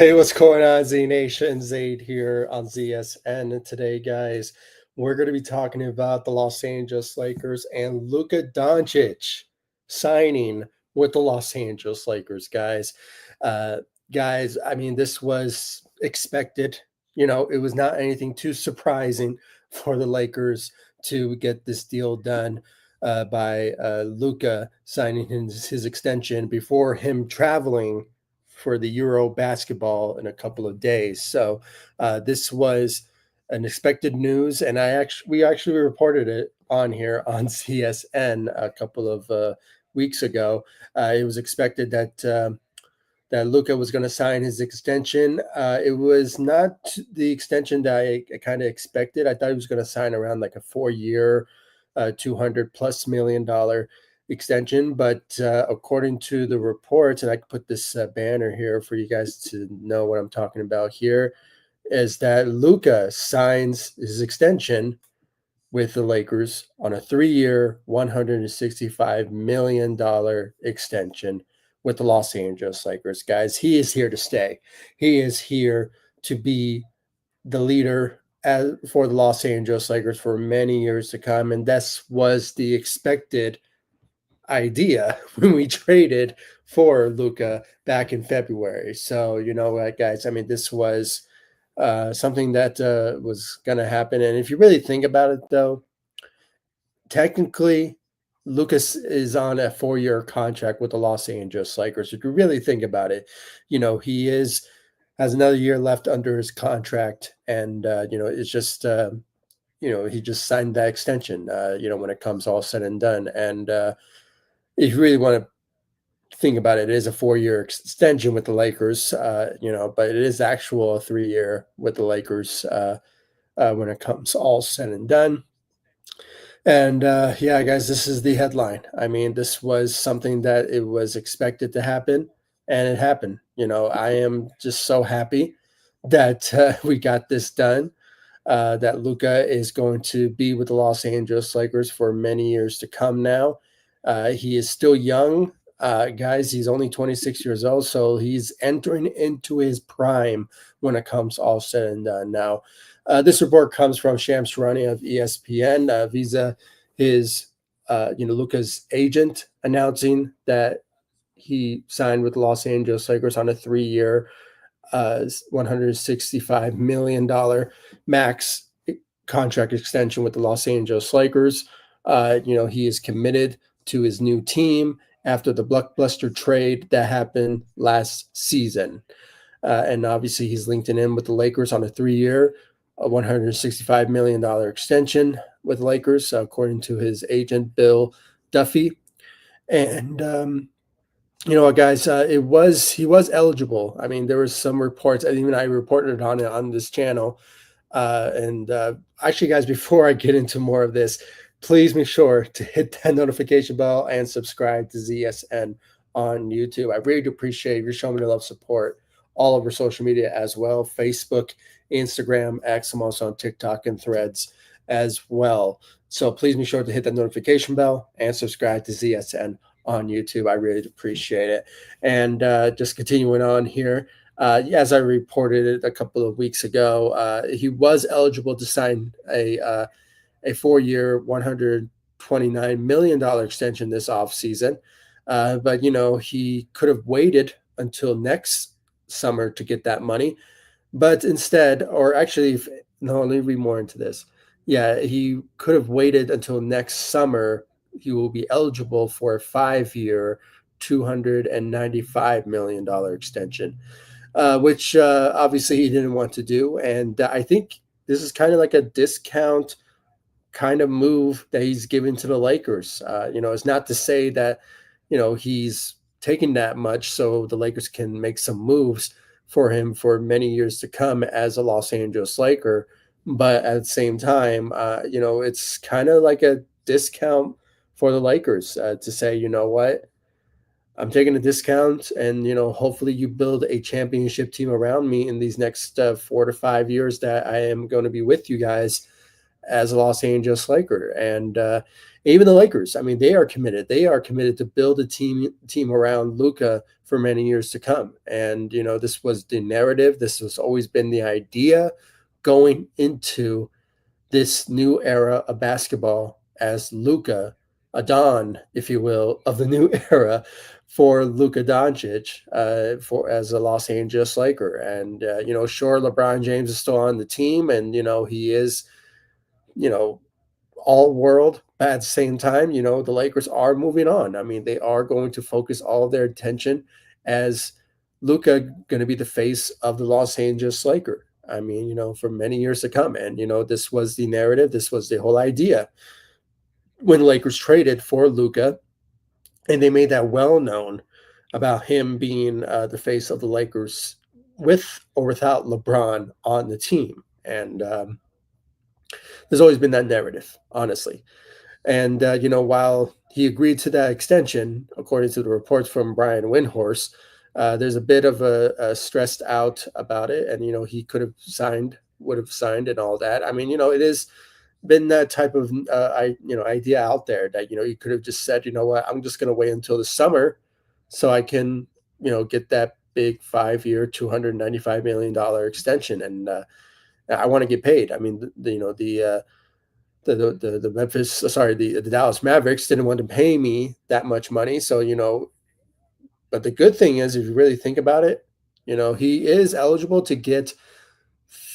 Hey, what's going on, Z Nation? Zaid here on ZSN. And today, guys, we're going to be talking about the Los Angeles Lakers and Luka Doncic signing with the Los Angeles Lakers, guys. Uh, guys, I mean, this was expected. It was not anything too surprising for the Lakers to get this deal done by Luka signing his extension before him traveling for the Euro basketball in a couple of days. So this was unexpected news, and we actually reported it on here on CSN a couple of weeks ago. It was expected that Luka was going to sign his extension. It was not the extension that I kind of expected. I thought he was going to sign around like a 4-year, $200+ million extension. But according to the reports, and I can put this banner here for you guys to know what I'm talking about here, is that Luka signs his extension with the Lakers on a 3-year, $165 million extension with the Los Angeles Lakers. Guys, he is here to stay. He is here to be the leader for the Los Angeles Lakers for many years to come. And this was the expected idea when we traded for Luka back in February. So, you know what, guys, I mean, this was something that was going to happen. And if you really think about it, though, technically, Lucas is on a 4-year contract with the Los Angeles Lakers. If you really think about it, he has another year left under his contract, and it's just he just signed that extension. When it comes all said and done, and if you really want to think about it, it is a 4-year extension with the Lakers, but it is actual 3-year with the Lakers when it comes all said and done. And yeah, guys, this is the headline. I mean, this was something that it was expected to happen, and it happened. I am just so happy that we got this done. That Luka is going to be with the Los Angeles Lakers for many years to come now. He is still young, guys. He's only 26 years old, so he's entering into his prime when it comes all said and done. Now, this report comes from Charania of ESPN via his, Luka's agent announcing that he signed with the Los Angeles Lakers on a 3-year, $165 million max contract extension with the Los Angeles Lakers. He is committed to his new team after the blockbuster trade that happened last season. And obviously he's linked in with the Lakers on a 3-year, a $165 million extension with Lakers, according to his agent, Bill Duffy. And, guys, he was eligible. I mean, there was some reports, and even I reported on it on this channel. Actually, guys, before I get into more of this, please make sure to hit that notification bell and subscribe to ZSN on YouTube. I really do appreciate you showing me the love, support all over social media as well. Facebook, Instagram, X. I'm also on TikTok and Threads as well. So please be sure to hit that notification bell and subscribe to ZSN on YouTube. I really appreciate it. And just continuing on here, as I reported it a couple of weeks ago, he was eligible to sign a 4-year, $129 million extension this offseason. But, he could have waited until next summer to get that money. But instead, or actually, let me read more into this. Yeah, he could have waited until next summer. He will be eligible for a 5-year, $295 million extension, which obviously he didn't want to do. And I think this is kind of like a discount kind of move that he's given to the Lakers. It's not to say that, he's taking that much so the Lakers can make some moves for him for many years to come as a Los Angeles Laker. But at the same time, it's kind of like a discount for the Lakers to say, you know what, I'm taking a discount, and, hopefully you build a championship team around me in these next 4 to 5 years that I am going to be with you guys. as a Los Angeles Laker. And even the Lakers, I mean, they are committed. They are committed to build a team around Luka for many years to come. And this was the narrative. This has always been the idea going into this new era of basketball as Luka, a Don, if you will, of the new era for Luka Doncic for as a Los Angeles Laker. And sure, LeBron James is still on the team, and he is, you know, all world. But at the same time, the Lakers are moving on. I mean, they are going to focus all of their attention as Luka going to be the face of the Los Angeles Laker. I mean, for many years to come. And, this was the narrative. This was the whole idea when the Lakers traded for Luka, and they made that well known about him being the face of the Lakers with or without LeBron on the team. And there's always been that narrative, honestly. And, while he agreed to that extension, according to the reports from Brian Windhorst, there's a bit of a stressed out about it. And, he would have signed and all that. I mean, it is been that type of, idea out there that, you could have just said, you know what, I'm just going to wait until the summer so I can, get that big 5-year, $295 million extension. And I want to get paid. I mean, the Memphis, sorry, the Dallas Mavericks didn't want to pay me that much money. So, but the good thing is, if you really think about it, he is eligible to get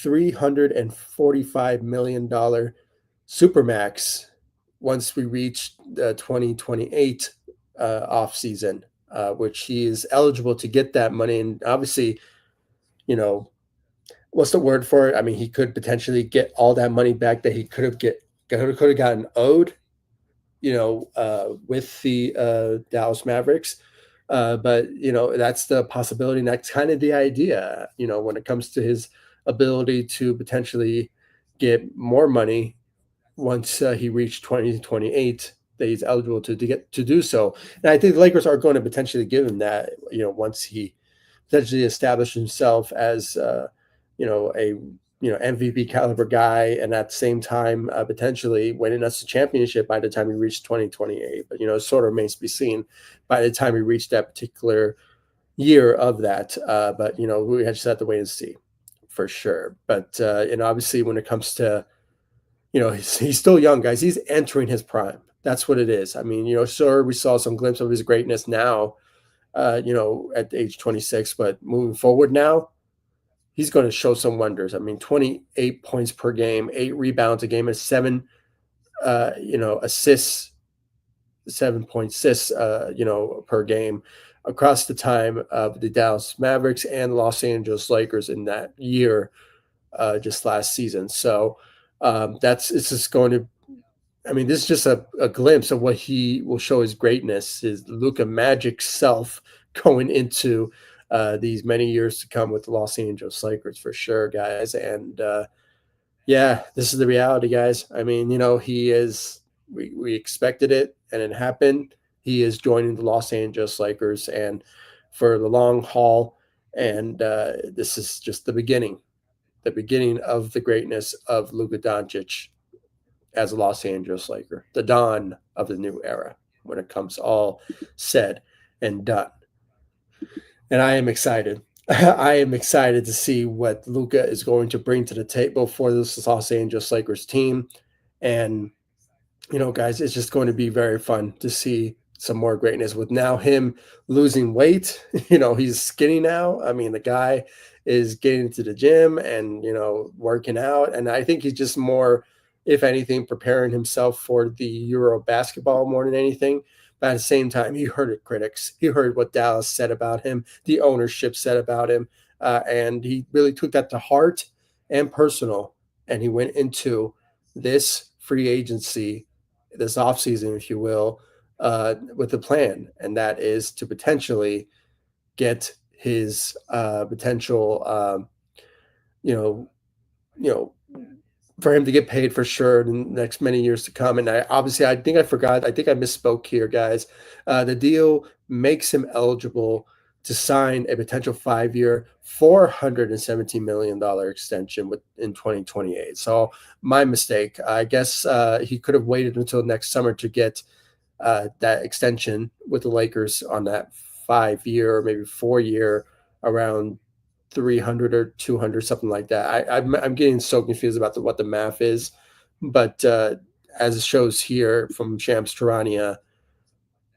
$345 million supermax once we reach the 2028 off season, which he is eligible to get that money. And obviously, what's the word for it? I mean, he could potentially get all that money back that he could have gotten owed, with the Dallas Mavericks. But that's the possibility, and that's kind of the idea. When it comes to his ability to potentially get more money once he reached 2028, that he's eligible to get to do so. And I think the Lakers are going to potentially give him that. Once he potentially established himself as a MVP caliber guy, and at the same time potentially winning us a championship by the time he reached 2028. But it sort of remains to be seen by the time we reach that particular year of that. But we just have to wait and see for sure. But and obviously when it comes to he's still young, guys. He's entering his prime. That's what it is. I mean, sure, we saw some glimpse of his greatness now, at age 26, but moving forward now, he's going to show some wonders. I mean, 28 points per game, 8 rebounds a game, and 7, assists, 7-point assists, per game across the time of the Dallas Mavericks and Los Angeles Lakers in that year, just last season. So it's just going to, I mean, this is just a glimpse of what he will show his greatness, his Luka Magic self going into these many years to come with the Los Angeles Lakers for sure, guys. And yeah, this is the reality, guys. I mean, he is, we expected it and it happened. He is joining the Los Angeles Lakers and for the long haul. And this is just the beginning of the greatness of Luka Doncic as a Los Angeles Laker, the dawn of the new era when it comes all said and done. And I am excited. I am excited to see what Luka is going to bring to the table for this Los Angeles Lakers team. And, guys, it's just going to be very fun to see some more greatness with now him losing weight. He's skinny now. I mean, the guy is getting to the gym and, working out. And I think he's just more, if anything, preparing himself for the Euro basketball more than anything. But at the same time, he heard it, critics. He heard what Dallas said about him, the ownership said about him, and he really took that to heart and personal. And he went into this free agency, this offseason, if you will, with a plan, and that is to potentially get his potential, for him to get paid for sure in the next many years to come. And I think I forgot. I think I misspoke here, guys. The deal makes him eligible to sign a potential 5-year, $417 million extension in 2028. So my mistake. I guess he could have waited until next summer to get that extension with the Lakers on that 5-year or maybe 4-year around 300 or 200, something like that. I'm getting so confused about what the math is, but as it shows here from Shams Charania,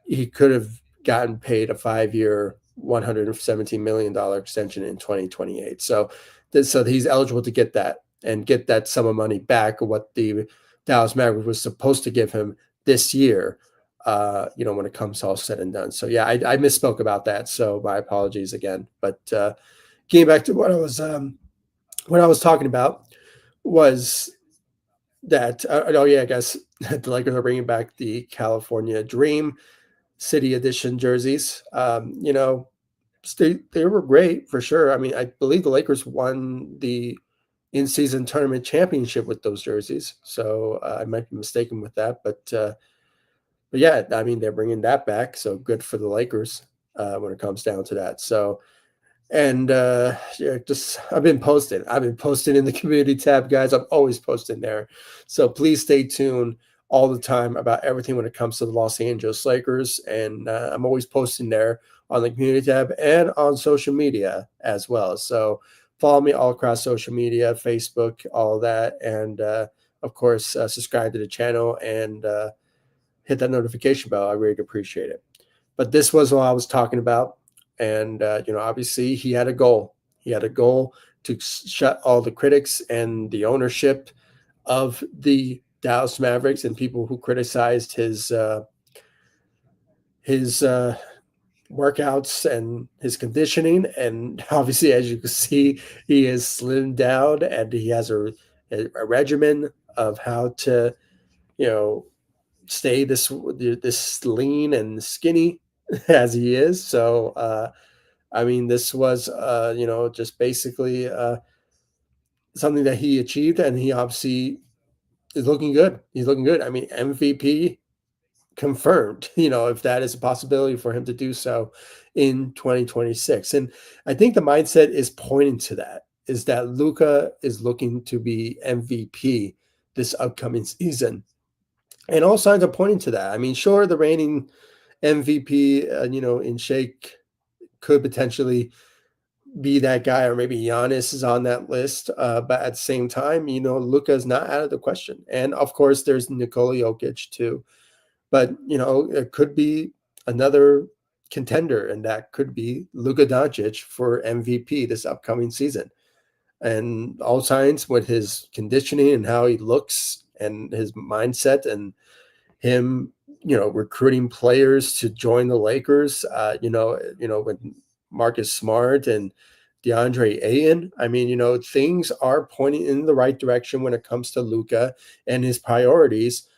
he could have gotten paid a 5-year, $117 million extension in 2028. So he's eligible to get that and get that sum of money back, what the Dallas Mavericks was supposed to give him this year, when it comes all said and done. So yeah, I misspoke about that. So my apologies again. But getting back to what I was talking about was that, I guess the Lakers are bringing back the California Dream City Edition jerseys. They were great for sure. I mean, I believe the Lakers won the in-season tournament championship with those jerseys. So I might be mistaken with that, but yeah, I mean, they're bringing that back. So good for the Lakers when it comes down to that. So, and I've been posting in the community tab, guys. I'm always posting there. So please stay tuned all the time about everything when it comes to the Los Angeles Lakers. And I'm always posting there on the community tab and on social media as well. So follow me all across social media, Facebook, all of that. And of course, subscribe to the channel and hit that notification bell. I really appreciate it. But this was what I was talking about. And, obviously he had a goal. He had a goal to shut all the critics and the ownership of the Dallas Mavericks and people who criticized his workouts and his conditioning. And obviously, as you can see, he is slimmed down and he has a regimen of how to, stay this lean and skinny as he is. So, this was, just basically something that he achieved, and he obviously is looking good. He's looking good. I mean, MVP confirmed, if that is a possibility for him to do so in 2026. And I think the mindset is pointing to that, is that Luka is looking to be MVP this upcoming season. And all signs are pointing to that. I mean, sure, the reigning MVP, in Shake could potentially be that guy, or maybe Giannis is on that list. But at the same time, Luka is not out of the question. And of course, there's Nikola Jokic too. But, it could be another contender, and that could be Luka Doncic for MVP this upcoming season. And all signs with his conditioning and how he looks and his mindset and him, recruiting players to join the Lakers, with Marcus Smart and DeAndre Ayton. I mean, things are pointing in the right direction when it comes to Luka and his priorities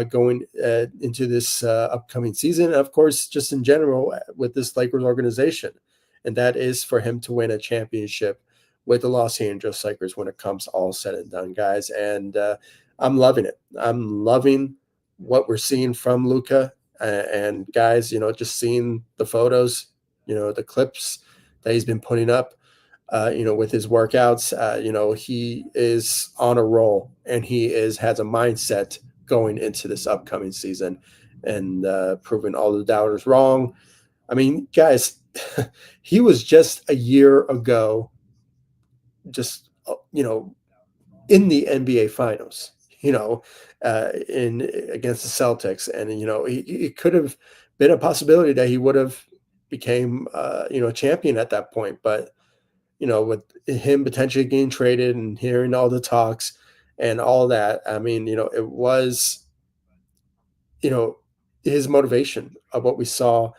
going into this upcoming season. And of course, just in general with this Lakers organization. And that is for him to win a championship with the Los Angeles Lakers when it comes all said and done, guys. And I'm loving it. I'm loving what we're seeing from Luka. And guys, just seeing the photos, the clips that he's been putting up, with his workouts, he is on a roll, and he has a mindset going into this upcoming season and proving all the doubters wrong. I mean, guys, he was just a year ago, just, in the NBA finals, in against the Celtics. And, it could have been a possibility that he would have became, a champion at that point. But, with him potentially getting traded and hearing all the talks and all that, I mean, it was, his motivation of what we saw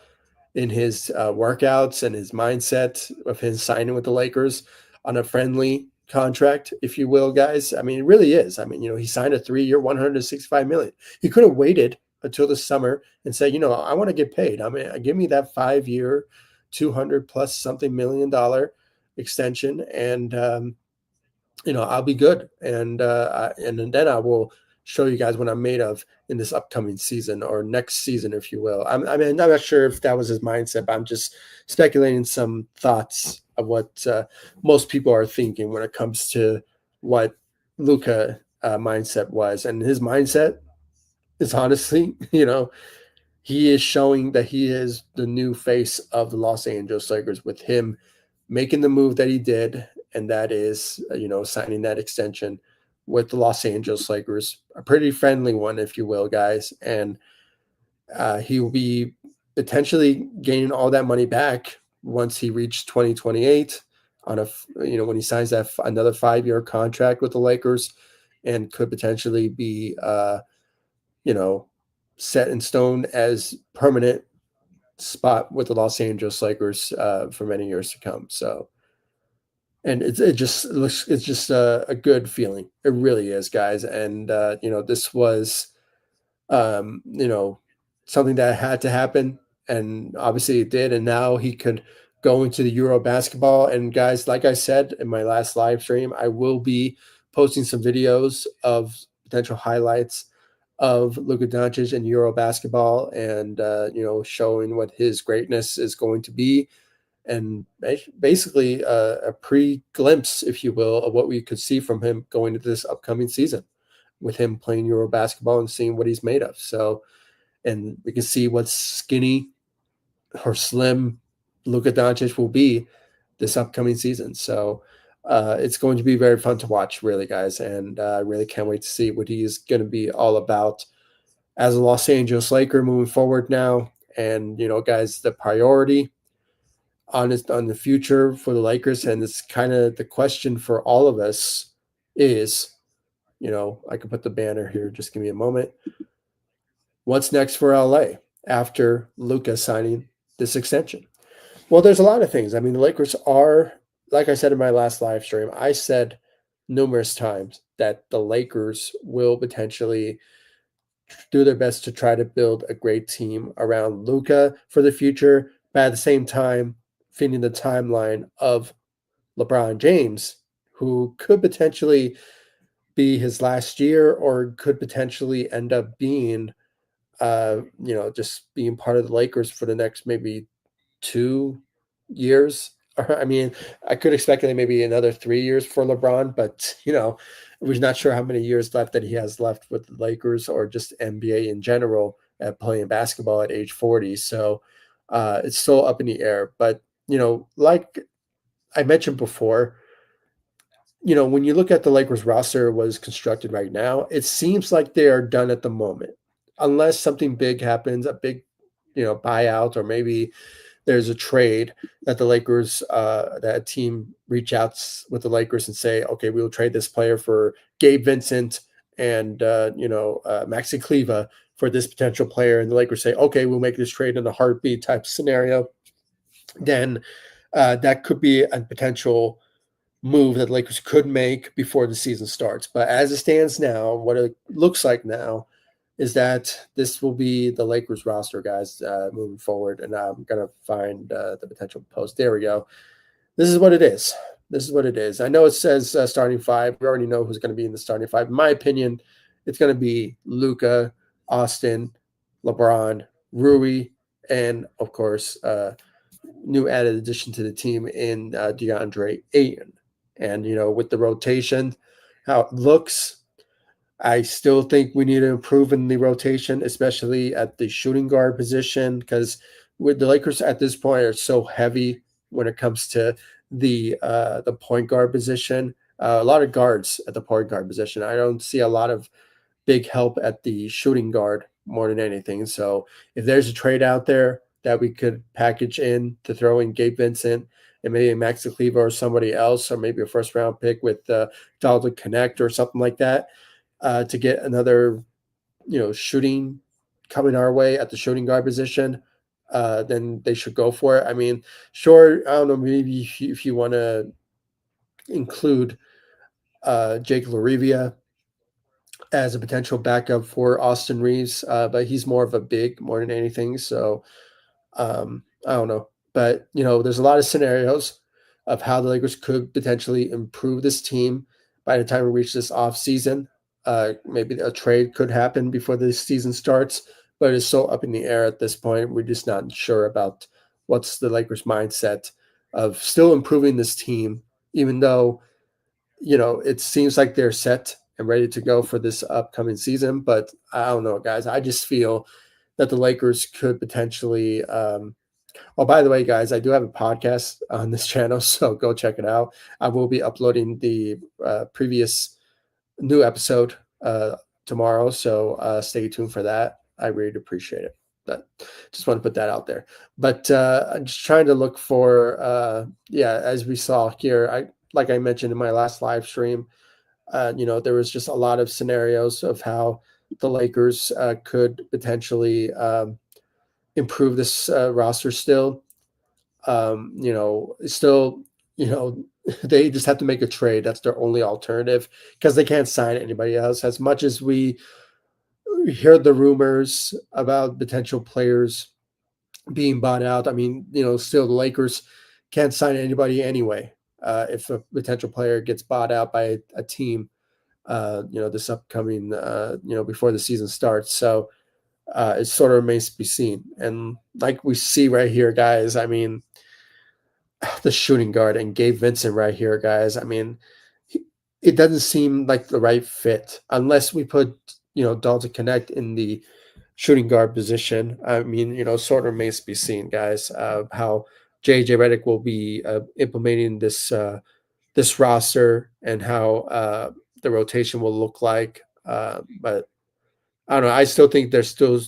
in his workouts and his mindset of his signing with the Lakers on a friendly contract, if you will, guys. I mean, it really is. I mean, he signed a 3-year, $165 million. He could have waited until the summer and said, I want to get paid. I mean, give me that 5-year, 200 plus something $million extension, and I'll be good. And then I will show you guys what I'm made of in this upcoming season or next season, if you will. I'm not sure if that was his mindset, but I'm just speculating some thoughts of what most people are thinking when it comes to what Luka mindset was. And his mindset is honestly, he is showing that he is the new face of the Los Angeles Lakers with him making the move that he did, and that is, signing that extension with the Los Angeles Lakers, a pretty friendly one, if you will, guys. And he will be potentially gaining all that money back once he reaches 2028 on when he signs that another 5-year contract with the Lakers, and could potentially be, you know, set in stone as permanent spot with the Los Angeles Lakers for many years to come. So, and it just looks, it's just a good feeling. It really is, guys. And this was something that had to happen, and obviously it did. And now he could go into the Euro basketball. And guys, like I said in my last live stream, I will be posting some videos of potential highlights of Luka Doncic in Euro basketball, and showing what his greatness is going to be, and basically a pre-glimpse, if you will, of what we could see from him going into this upcoming season, with him playing Euro basketball and seeing what he's made of. So, and we can see what skinny or slim Luka Doncic will be this upcoming season. So it's going to be very fun to watch, really, guys. And I really can't wait to see what he is going to be all about as a Los Angeles Laker moving forward now. And, guys, the priority on the future for the Lakers, and it's kind of the question for all of us is, I can put the banner here. Just give me a moment. What's next for LA after Luka signing this extension? Well, there's a lot of things. I mean, the Lakers are, like I said in my last live stream, I said numerous times that the Lakers will potentially do their best to try to build a great team around Luka for the future, but at the same time, fitting the timeline of LeBron James, who could potentially be his last year or could potentially end up being, just being part of the Lakers for the next maybe 2 years. I mean, I could expect maybe another 3 years for LeBron, but we're not sure how many years left that he has left with the Lakers or just NBA in general at playing basketball at age 40. So it's still up in the air. But like I mentioned before, when you look at the Lakers roster was constructed right now, it seems like they are done at the moment, unless something big happens, a big buyout, or maybe there's a trade that the Lakers, that a team reach out with the Lakers and say, okay, we will trade this player for Gabe Vincent and, Maxi Kleva for this potential player. And the Lakers say, okay, we'll make this trade in a heartbeat type scenario. Then that could be a potential move that the Lakers could make before the season starts. But as it stands now, what it looks like now is that this will be the Lakers roster, guys, moving forward. And I'm going to find the potential post. There we go. This is what it is. This is what it is. I know it says starting five. We already know who's going to be in the starting five. In my opinion, it's going to be Luka, Austin, LeBron, Rui, and, of course, new added addition to the team in DeAndre Ayton. And, with the rotation, how it looks, I still think we need to improve in the rotation, especially at the shooting guard position, because with the Lakers at this point are so heavy when it comes to the point guard position. A lot of guards at the point guard position. I don't see a lot of big help at the shooting guard more than anything. So if there's a trade out there that we could package in to throw in Gabe Vincent and maybe Maxi Kleva or somebody else, or maybe a first round pick with Dalton Connect or something like that, to get another, shooting coming our way at the shooting guard position, then they should go for it. I mean, sure, I don't know, maybe if you want to include Jake LaRivia as a potential backup for Austin Reeves, but he's more of a big more than anything. So I don't know. But, there's a lot of scenarios of how the Lakers could potentially improve this team by the time we reach this offseason. maybe a trade could happen before the season starts, but it's so up in the air at this point. We're just not sure about what's the Lakers' mindset of still improving this team, even though, it seems like they're set and ready to go for this upcoming season. But I don't know, guys. I just feel that the Lakers could potentially. Oh, by the way, guys, I do have a podcast on this channel, so go check it out. I will be uploading the previous new episode tomorrow, so stay tuned for that. I really appreciate it. But just want to put that out there. But I'm just trying to look for, as we saw here, like I mentioned in my last live stream, there was just a lot of scenarios of how the Lakers could potentially improve this roster still. Still, they just have to make a trade. That's their only alternative because they can't sign anybody else. As much as we hear the rumors about potential players being bought out, I mean, still the Lakers can't sign anybody anyway. If a potential player gets bought out by a team, this upcoming, before the season starts. So it sort of remains to be seen. And like we see right here, guys, I mean, the shooting guard and Gabe Vincent right here, guys. I mean, it doesn't seem like the right fit unless we put, Dalton Connect in the shooting guard position. I mean, sort of remains to be seen, guys, how JJ Redick will be implementing this roster and how the rotation will look like. But I don't know. I still think there's still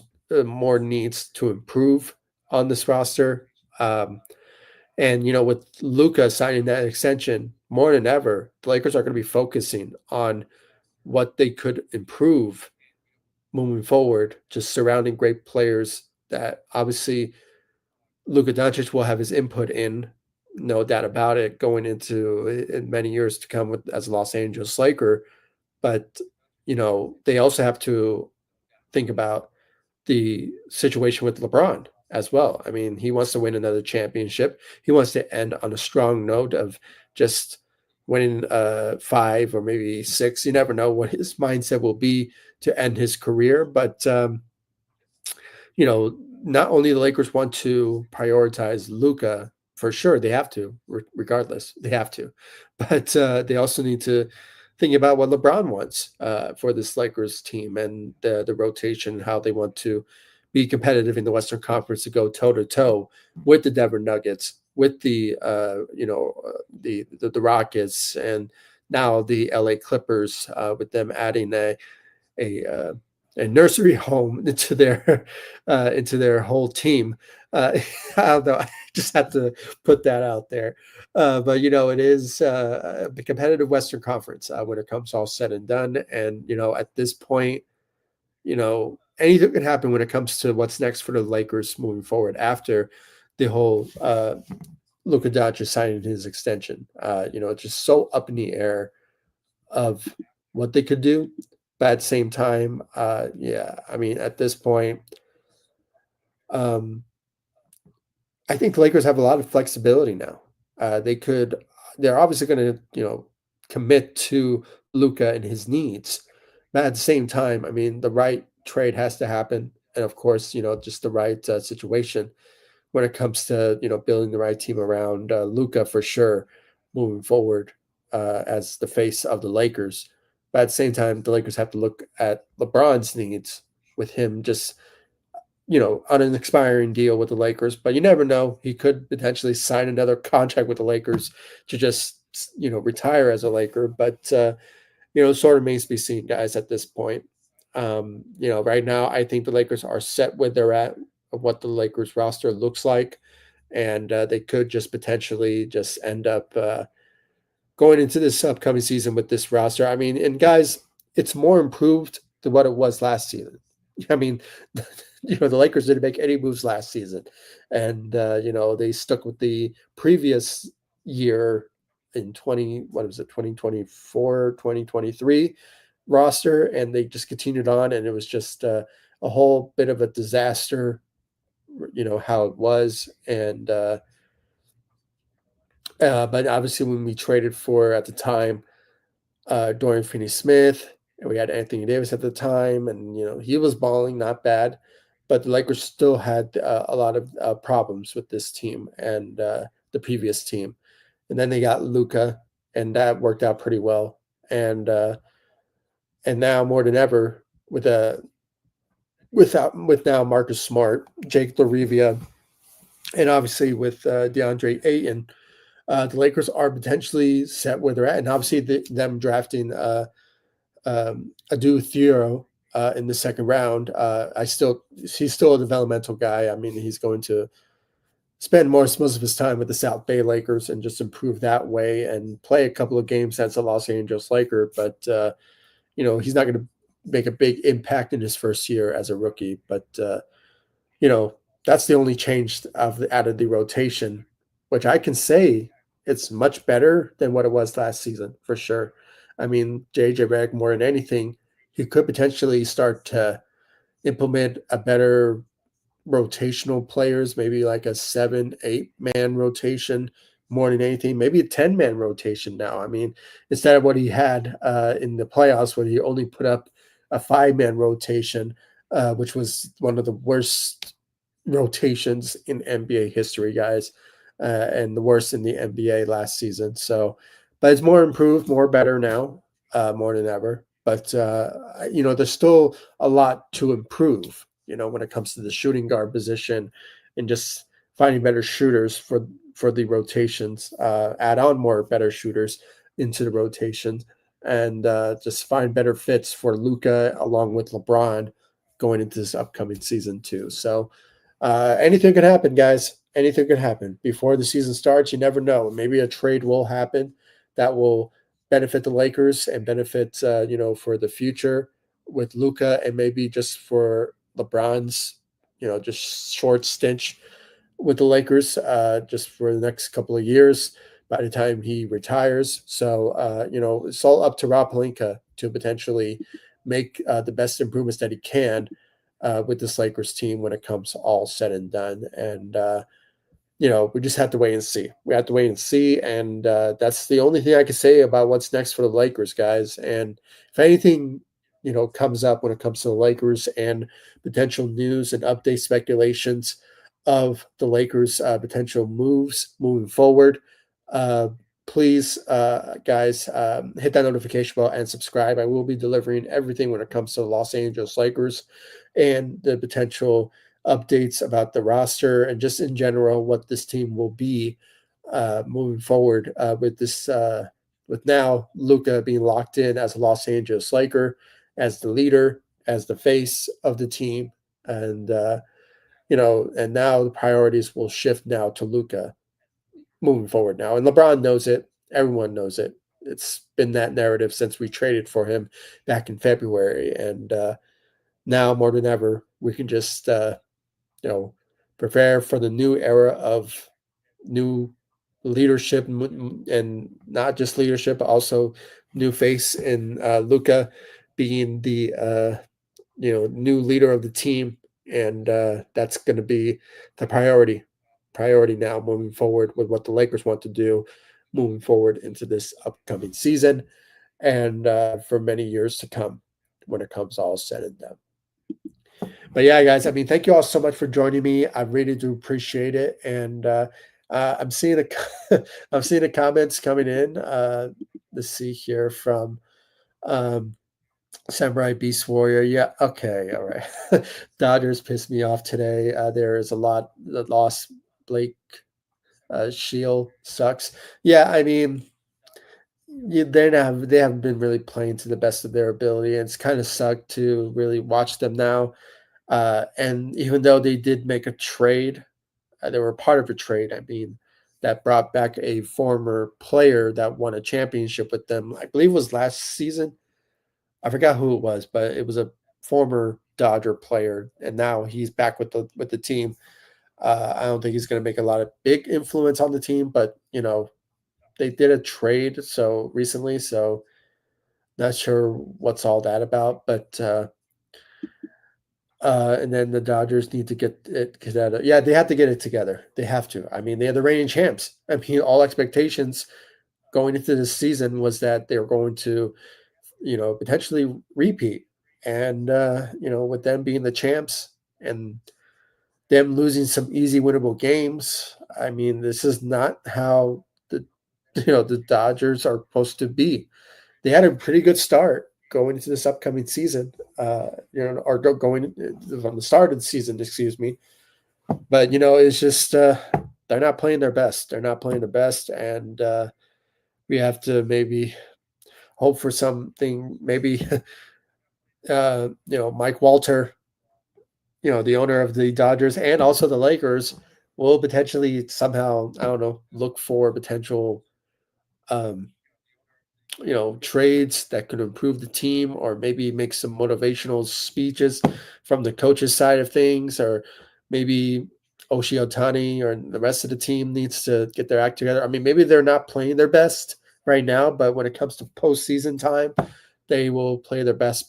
more needs to improve on this roster. And with Luka signing that extension more than ever, the Lakers are going to be focusing on what they could improve moving forward, just surrounding great players that obviously Luka Doncic will have his input in, no doubt about it, going into in many years to come as a Los Angeles Laker. But they also have to think about the situation with LeBron as well. I mean, he wants to win another championship. He wants to end on a strong note of just winning 5 or maybe 6. You never know what his mindset will be to end his career. But, not only the Lakers want to prioritize Luka, for sure, they have to, regardless, they have to. But they also need to think about what LeBron wants for this Lakers team and the rotation, how they want to be competitive in the Western Conference to go toe to toe with the Denver Nuggets, with the the Rockets, and now the LA Clippers, with them adding a nursery home into their whole team. I don't know. I just have to put that out there. But it is the competitive Western Conference when it comes all said and done. And at this point, anything can happen when it comes to what's next for the Lakers moving forward after the whole Luka Doncic signing his extension. It's just so up in the air of what they could do. But at the same time, I mean, at this point, I think the Lakers have a lot of flexibility now. They're obviously going to, commit to Luka and his needs. But at the same time, I mean, the right trade has to happen. And of course, just the right situation when it comes to, building the right team around Luka for sure moving forward as the face of the Lakers. But at the same time, the Lakers have to look at LeBron's needs with him just, on an expiring deal with the Lakers. But you never know. He could potentially sign another contract with the Lakers to just, retire as a Laker. But, sort of remains to be seen, guys, at this point. Right now, I think the Lakers are set where they're at, of what the Lakers roster looks like. And they could just potentially just end up going into this upcoming season with this roster. I mean, and guys, it's more improved than what it was last season. I mean, the Lakers didn't make any moves last season, and they stuck with the previous year in 2024, 2023 roster, and they just continued on, and it was just a whole bit of a disaster. How it was, and but obviously when we traded for at the time Dorian Finney-Smith and we had Anthony Davis at the time, and he was balling, not bad, but the Lakers still had a lot of problems with this team and the previous team, and then they got Luka, and that worked out pretty well, and now more than ever with now Marcus Smart, Jake LaRivia, and obviously with DeAndre Ayton, the Lakers are potentially set where they're at, and obviously them drafting Adu Thiero in the second round. He's still a developmental guy. I mean, he's going to spend most of his time with the South Bay Lakers and just improve that way and play a couple of games as a Los Angeles Laker. But he's not going to make a big impact in his first year as a rookie. But that's the only change out of the rotation, which I can say it's much better than what it was last season for sure. I mean, JJ Redick, more than anything, he could potentially start to implement a better rotational players, maybe like a 7-8 man rotation more than anything, maybe a 10-man rotation now. I mean, instead of what he had in the playoffs where he only put up a 5-man rotation, which was one of the worst rotations in NBA history, guys, and the worst in the NBA last season. So, but it's more improved, more better now, more than ever. But there's still a lot to improve. When it comes to the shooting guard position, and just finding better shooters for the rotations, add on more better shooters into the rotations, and just find better fits for Luka along with LeBron going into this upcoming season too. So anything could happen, guys. Anything could happen before the season starts. You never know. Maybe a trade will happen that will benefit the Lakers and benefit for the future with Luka, and maybe just for LeBron's just short stint with the Lakers just for the next couple of years by the time he retires. So it's all up to Rob Pelinka to potentially make the best improvements that he can with this Lakers team when it comes all said and done. And we just have to wait and see. We have to wait and see, and that's the only thing I can say about what's next for the Lakers, guys. And if anything, comes up when it comes to the Lakers and potential news and update speculations of the Lakers' potential moves moving forward, please, guys, hit that notification bell and subscribe. I will be delivering everything when it comes to the Los Angeles Lakers and the potential updates about the roster and just in general what this team will be moving forward with this with now Luka being locked in as a Los Angeles Laker, as the leader, as the face of the team, and and now the priorities will shift now to Luka moving forward now, and LeBron knows it. Everyone knows it. It's been that narrative since we traded for him back in February, and now more than ever we can just prepare for the new era of new leadership, and not just leadership, but also new face in Luka being the new leader of the team, and that's going to be the priority now moving forward with what the Lakers want to do moving forward into this upcoming season and for many years to come when it comes all said and done. But yeah, guys, I mean, thank you all so much for joining me. I really do appreciate it. And I'm seeing I'm seeing the comments coming in. Let's see here from Samurai Beast Warrior. Yeah, okay, all right. Dodgers pissed me off today. There is a lot that lost. Blake Shield sucks. Yeah, I mean, they haven't been really playing to the best of their ability, and it's kind of sucked to really watch them now. And even though they did make a trade, they were part of a trade, I mean, that brought back a former player that won a championship with them. I believe it was last season. I forgot who it was, but it was a former Dodger player, and now he's back with the team. I don't think he's going to make a lot of big influence on the team, but they did a trade so recently, so not sure what's all that about, but and then the Dodgers need to get it together. Yeah, they have to get it together. They have to. I mean, they're the reigning champs. I mean, all expectations going into this season was that they were going to potentially repeat. And with them being the champs and them losing some easy winnable games, I mean, this is not how the Dodgers are supposed to be. They had a pretty good start going into this upcoming season, or going from the start of the season, excuse me. But it's just they're not playing their best. They're not playing their best, and we have to maybe hope for something. Maybe Mike Walter, the owner of the Dodgers and also the Lakers, will potentially somehow, I don't know, look for potential um, trades that could improve the team, or maybe make some motivational speeches from the coach's side of things, or maybe Oshi Otani or the rest of the team needs to get their act together. I mean, maybe they're not playing their best right now, but when it comes to postseason time, they will play their best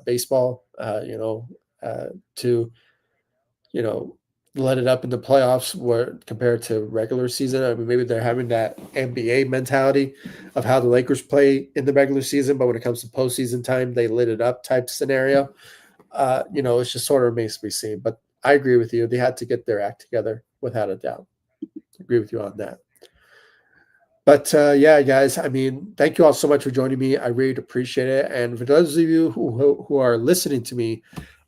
baseball, to you know, let it up in the playoffs where compared to regular season. I mean, maybe they're having that NBA mentality of how the Lakers play in the regular season, but when it comes to postseason time, they lit it up type scenario. It's just sort of remains to be seen. But I agree with you. They had to get their act together without a doubt. I agree with you on that. But yeah, guys, I mean, thank you all so much for joining me. I really appreciate it. And for those of you who are listening to me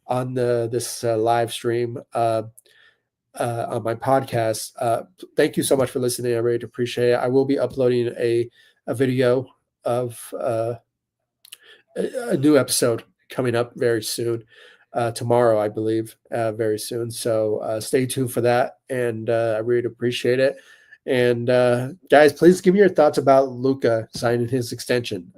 on this live stream, on my podcast. Thank you so much for listening. I really appreciate it. I will be uploading a video of a new episode coming up very soon. Tomorrow, I believe, very soon. So stay tuned for that. And I really appreciate it. And guys, please give me your thoughts about Luka signing his extension.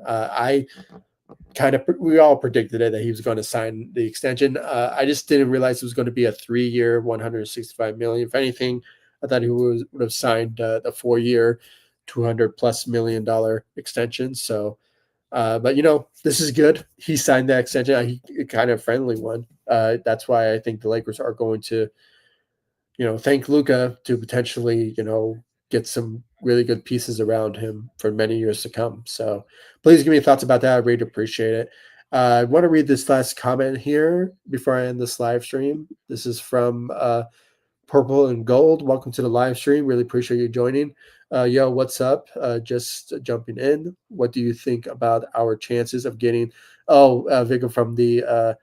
We all predicted it that he was going to sign the extension. I just didn't realize it was going to be a 3-year, 165 million. If anything, I thought he would have signed the 4-year, $200+ million extension. So, but this is good. He signed that extension. He kind of friendly one. That's why I think the Lakers are going to, thank Luka to potentially, get some really good pieces around him for many years to come. So please give me thoughts about that. I really appreciate it. I want to read this last comment here before I end this live stream. This is from Purple and Gold. Welcome to the live stream. Really appreciate you joining. Yo, what's up? Just jumping in. What do you think about our chances of getting? Oh, Viggo from the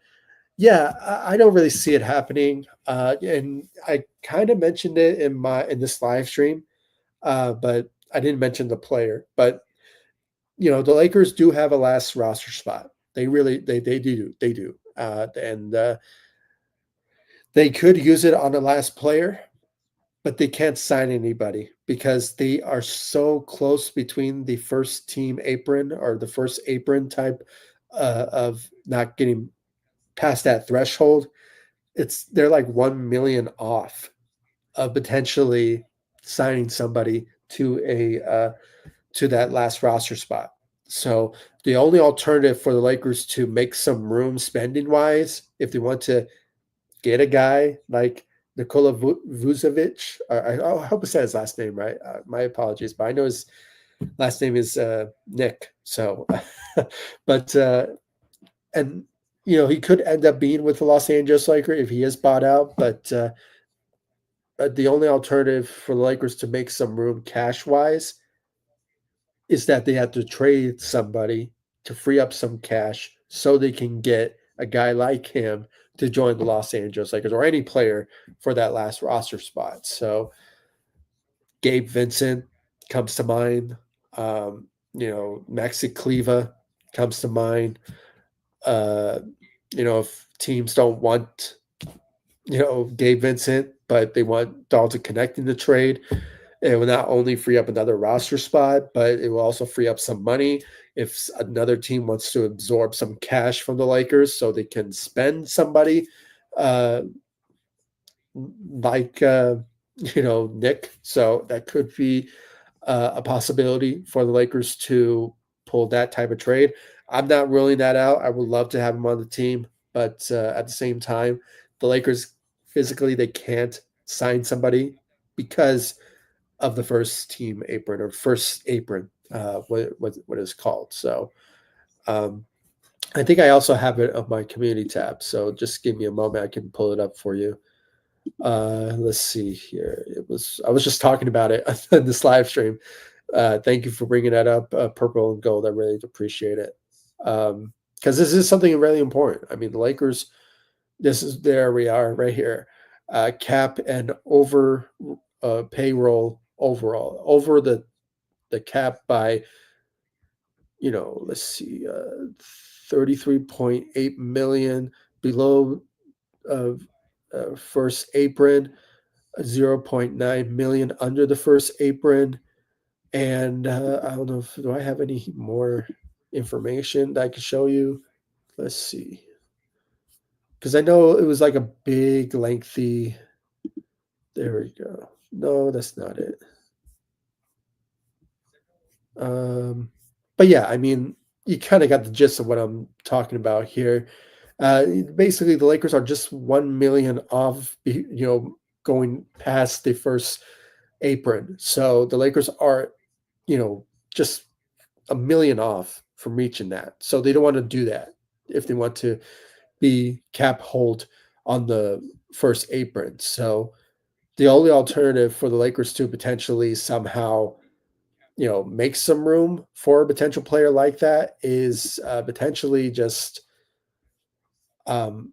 yeah, I don't really see it happening. And I kind of mentioned it in this live stream, but I didn't mention the player. But the Lakers do have a last roster spot. They really they do, and they could use it on the last player, but they can't sign anybody because they are so close between the first team apron or the first apron type of not getting past that threshold. They're like 1 million off of potentially signing somebody to that last roster spot. So the only alternative for the Lakers to make some room spending wise, if they want to get a guy like Nikola Vucevic, I hope I said his last name right. My apologies, but I know his last name is Nick. So, but and he could end up being with the Los Angeles Lakers if he is bought out, but the only alternative for the Lakers to make some room cash wise is that they have to trade somebody to free up some cash so they can get a guy like him to join the Los Angeles Lakers or any player for that last roster spot. So Gabe Vincent comes to mind. Maxi Kleva comes to mind. If teams don't want, Gabe Vincent, but they want Dalton Connect in the trade, it will not only free up another roster spot, but it will also free up some money if another team wants to absorb some cash from the Lakers so they can spend somebody like Nick. So that could be a possibility for the Lakers to pull that type of trade. I'm not ruling that out. I would love to have him on the team, but at the same time, the Lakers physically they can't sign somebody because of the first team apron or first apron, what is called. So I think I also have it on my community tab. So just give me a moment. I can pull it up for you. Let's see here. I was just talking about it on this live stream. Thank you for bringing that up. Purple and gold. I really appreciate it. Because this is something really important. I mean, the Lakers, there we are right here. Cap and over payroll overall, over the cap by, let's see, 33.8 million, below uh, first apron, 0.9 million under the first apron. And I don't know do I have any more information that I can show you? Let's see. Because I know it was like a big, lengthy. There we go. No, that's not it. But yeah, I mean, you kind of got the gist of what I'm talking about here. Basically, the Lakers are just 1 million off, going past the first apron. So the Lakers are, just 1 million off from reaching that. So they don't want to do that if they want to be cap hold on the first apron. So the only alternative for the Lakers to potentially somehow, make some room for a potential player like that is potentially just, um,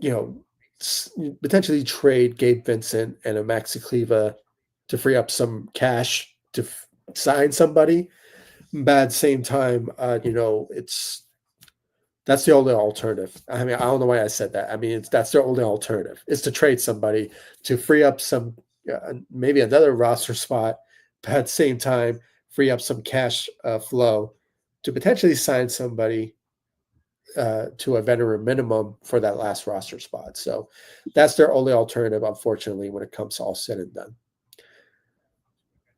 you know, potentially trade Gabe Vincent and a Maxi Kleva to free up some cash to sign somebody. But at the same time, that's the only alternative. I mean, I don't know why I said that. I mean, that's their only alternative is to trade somebody to free up some, maybe another roster spot, but at the same time, free up some cash flow to potentially sign somebody to a veteran minimum for that last roster spot. So that's their only alternative, unfortunately, when it comes to all said and done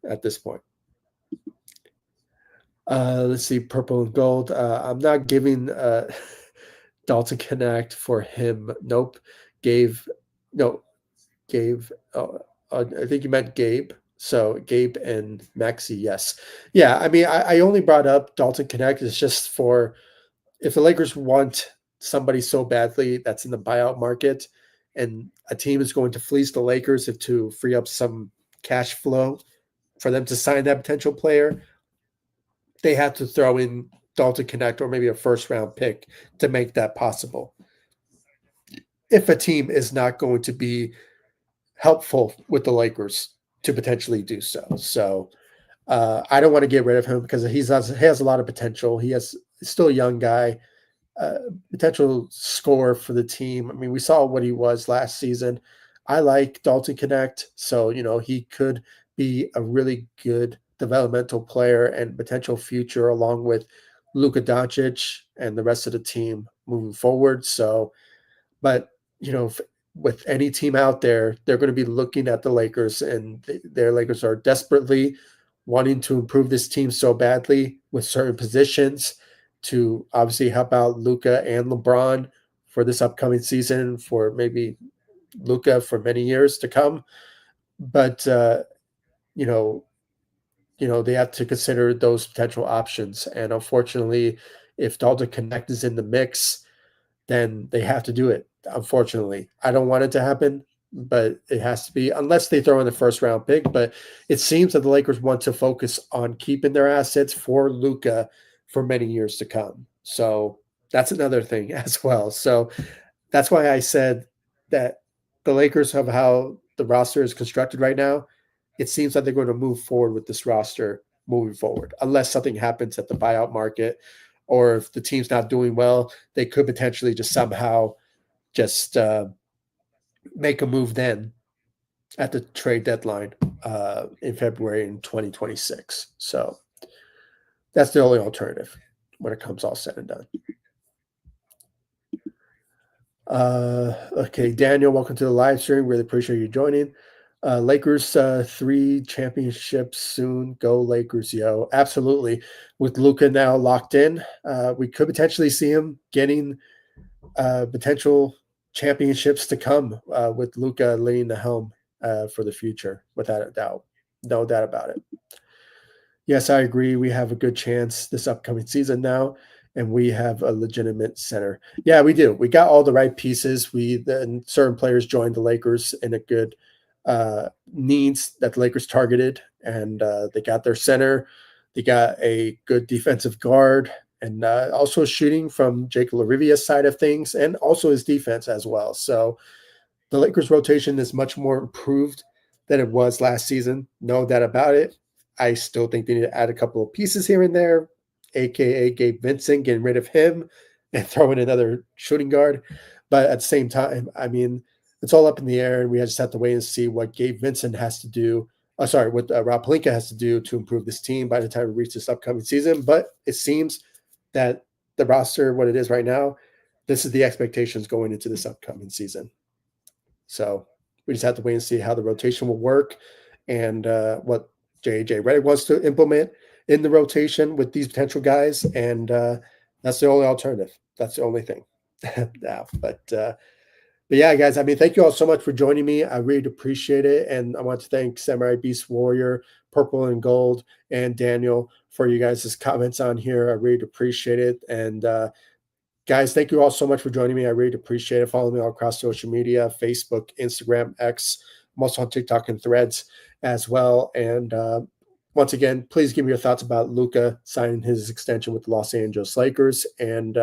at this point. Let's see, purple and gold. I'm not giving Dalton Connect for him. Nope. No, Gabe. Oh, I think you meant Gabe. So Gabe and Maxi, yes. Yeah, I mean, I only brought up Dalton Connect is just for if the Lakers want somebody so badly that's in the buyout market and a team is going to fleece the Lakers if to free up some cash flow for them to sign that potential player, they have to throw in Dalton Connect or maybe a first round pick to make that possible. If a team is not going to be helpful with the Lakers to potentially do so. So I don't want to get rid of him because he has a lot of potential. He's still a young guy, potential scorer for the team. I mean, we saw what he was last season. I like Dalton Connect, so he could be a really good developmental player and potential future along with Luka Doncic and the rest of the team moving forward. So, but with any team out there, they're going to be looking at the Lakers, and their Lakers are desperately wanting to improve this team so badly with certain positions to obviously help out Luka and LeBron for this upcoming season, for maybe Luka for many years to come. But you know, they have to consider those potential options. And unfortunately, if Dalton Connect is in the mix, then they have to do it. Unfortunately, I don't want it to happen, but it has to be unless they throw in the first round pick. But it seems that the Lakers want to focus on keeping their assets for Luka for many years to come. So that's another thing as well. So that's why I said that the Lakers, of how the roster is constructed right now, it seems like they're going to move forward with this roster moving forward, unless something happens at the buyout market or if the team's not doing well, they could potentially just somehow just make a move then at the trade deadline in February in 2026. So that's the only alternative when it comes all said and done. Okay, Daniel, welcome to the live stream. Really appreciate you joining. Lakers 3 championships soon. Go Lakers, yo! Absolutely. With Luka now locked in, we could potentially see him getting potential championships to come with Luka leading the helm for the future, without a doubt. No doubt about it. Yes, I agree. We have a good chance this upcoming season now. and we have a legitimate center. Yeah, we do. We got all the right pieces. Then certain players joined the Lakers in a good needs that the Lakers targeted, and they got their center. They got a good defensive guard, and also shooting from Jake LaRivia's side of things, and also his defense as well. So the Lakers rotation is much more improved than it was last season. No doubt about it. I still think they need to add a couple of pieces here and there, aka Gabe Vincent, getting rid of him and throwing another shooting guard. But at the same time, I mean, it's all up in the air, and we just have to wait and see what Gabe Vincent has to do. What Rob Pelinka has to do to improve this team by the time we reach this upcoming season. But it seems that the roster, what it is right now, this is the expectations going into this upcoming season. So we just have to wait and see how the rotation will work, and what JJ Redick wants to implement in the rotation with these potential guys. And that's the only alternative. That's the only thing now. But yeah, guys, I mean, thank you all so much for joining me. I really appreciate it. And I want to thank Samurai Beast Warrior, Purple and Gold, and Daniel for you guys' comments on here. I really appreciate it. And guys, thank you all so much for joining me. I really appreciate it. Follow me all across social media, Facebook, Instagram, X. I'm also on TikTok and Threads as well. And once again, please give me your thoughts about Luka signing his extension with the Los Angeles Lakers. And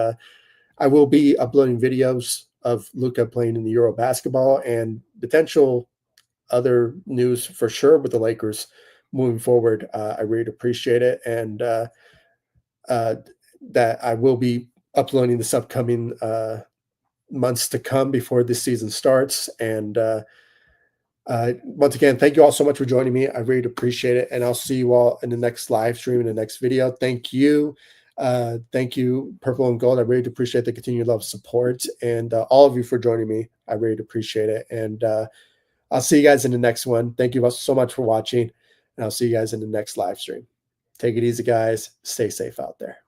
I will be uploading videos of Luka playing in the Euro basketball and potential other news for sure with the Lakers moving forward. I really appreciate it. And that I will be uploading this upcoming months to come before this season starts. And once again, thank you all so much for joining me. I really appreciate it. And I'll see you all in the next live stream, in the next video. Thank you. Thank you, Purple and Gold. I really appreciate the continued love, support, and all of you for joining me. I really appreciate it. And I'll see you guys in the next one. Thank you so much for watching, and I'll see you guys in the next live stream. Take it easy, guys. Stay safe out there.